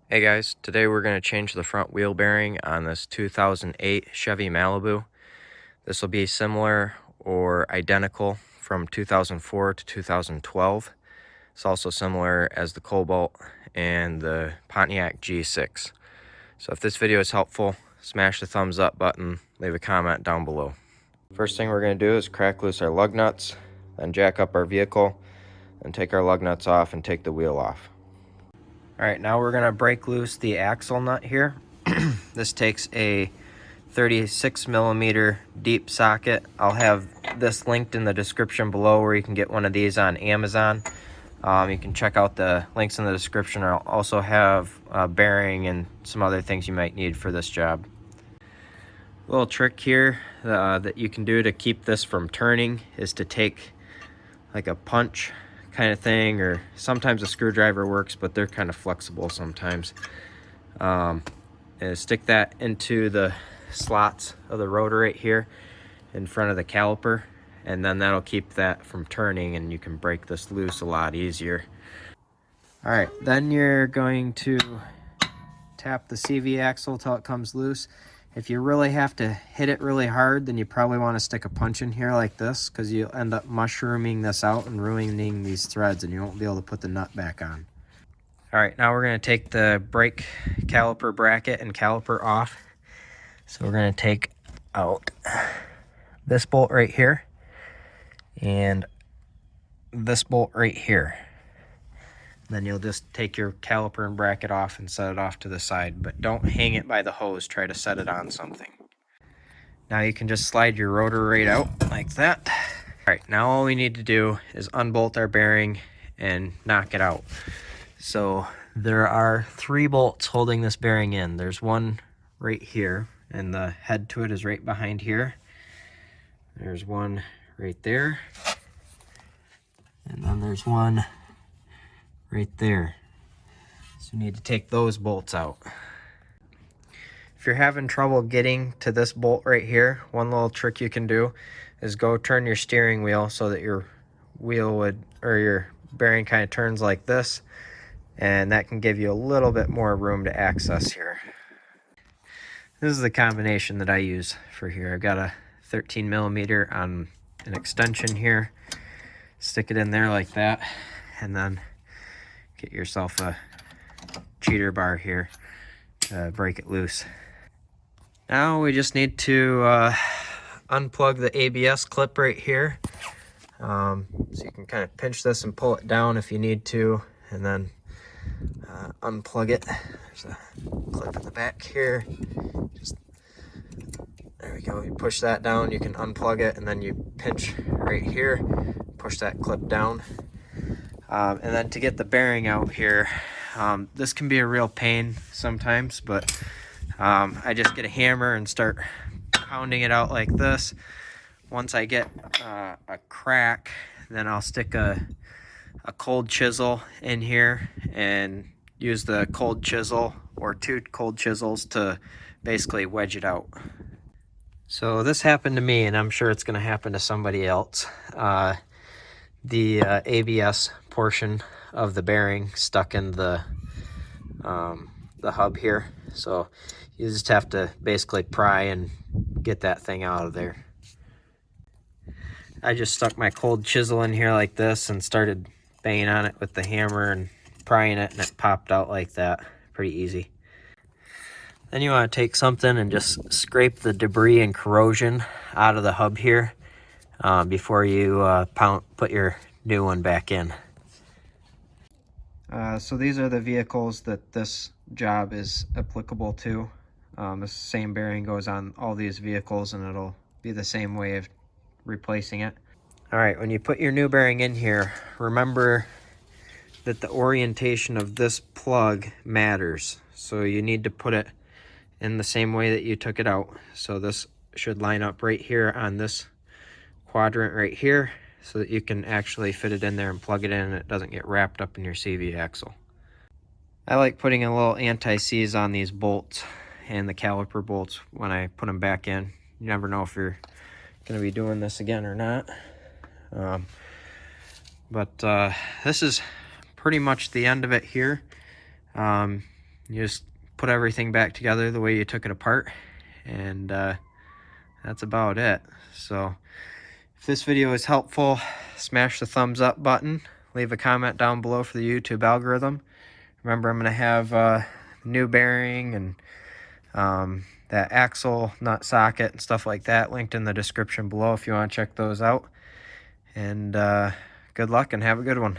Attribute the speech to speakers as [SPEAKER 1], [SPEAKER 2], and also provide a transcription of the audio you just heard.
[SPEAKER 1] Hey guys, today we're going to change the front wheel bearing on this 2008 Chevy Malibu. This will be similar or identical from 2004 to 2012. It's also similar as the Cobalt and the Pontiac G6. So if this video is helpful, smash the thumbs up button, leave a comment down below. First thing we're going to do is crack loose our lug nuts, then jack up our vehicle, and take our lug nuts off and take the wheel off. Alright, now we're going to break loose the axle nut here. This takes a 36 millimeter deep socket. I'll have this linked in the description below where you can get one of these on Amazon. You can check out the links in the description. I'll also have a bearing and some other things you might need for this job. A little trick here that you can do to keep this from turning is to take like a punch kind of thing, or sometimes a screwdriver works, but they're kind of flexible sometimes. And stick that into the slots of the rotor right here in front of the caliper, and then that'll keep that from turning and you can break this loose a lot easier. All right, then you're going to tap the CV axle till it comes loose. If you really have to hit it really hard, then you probably want to stick a punch in here like this, because you'll end up mushrooming this out and ruining these threads and you won't be able to put the nut back on. All right, now we're going to take the brake caliper bracket and caliper off. So we're going to take out this bolt right here and this bolt right here. Then you'll just take your caliper and bracket off and set it off to the side, but don't hang it by the hose. Try to set it on something. Now you can just slide your rotor right out like that. All right, now all we need to do is unbolt our bearing and knock it out. So there are 3 bolts holding this bearing in. There's one right here, and the head to it is right behind here. There's one right there, and then there's one right there. So you need to take those bolts out. If you're having trouble getting to this bolt right here, one little trick you can do is go turn your steering wheel so that your wheel would, or your bearing kind of turns like this, and that can give you a little bit more room to access here. This is the combination that I use for here. I've got a 13 millimeter on an extension here. Stick it in there like that, and then get yourself a cheater bar here to break it loose. Now we just need to unplug the ABS clip right here. So you can kind of pinch this and pull it down if you need to, and then unplug it. There's a clip in the back here. There we go. You push that down, you can unplug it, and then you pinch right here, push that clip down. And then to get the bearing out here, this can be a real pain sometimes, but I just get a hammer and start pounding it out like this. Once I get a crack, then I'll stick a cold chisel in here and use the cold chisel or 2 cold chisels to basically wedge it out. So this happened to me, and I'm sure it's going to happen to somebody else. The ABS portion of the bearing stuck in the hub here, so you just have to basically pry and get that thing out of there. I just stuck my cold chisel in here like this and started banging on it with the hammer and prying it, and it popped out like that. Pretty easy. Then you want to take something and just scrape the debris and corrosion out of the hub here before you put your new one back in. So these are the vehicles that this job is applicable to. The same bearing goes on all these vehicles, and it'll be the same way of replacing it. All right, when you put your new bearing in here, remember that the orientation of this plug matters. So you need to put it in the same way that you took it out. So this should line up right here on this quadrant right here, so that you can actually fit it in there and plug it in and it doesn't get wrapped up in your CV axle. I like putting a little anti-seize on these bolts and the caliper bolts when I put them back in. You never know if you're going to be doing this again or not. But this is pretty much the end of it here. You just put everything back together the way you took it apart, and that's about it. So if this video is helpful, smash the thumbs up button, leave a comment down below for the YouTube algorithm. Remember, I'm going to have new bearing and that axle nut socket and stuff like that linked in the description below if you want to check those out. And good luck and have a good one.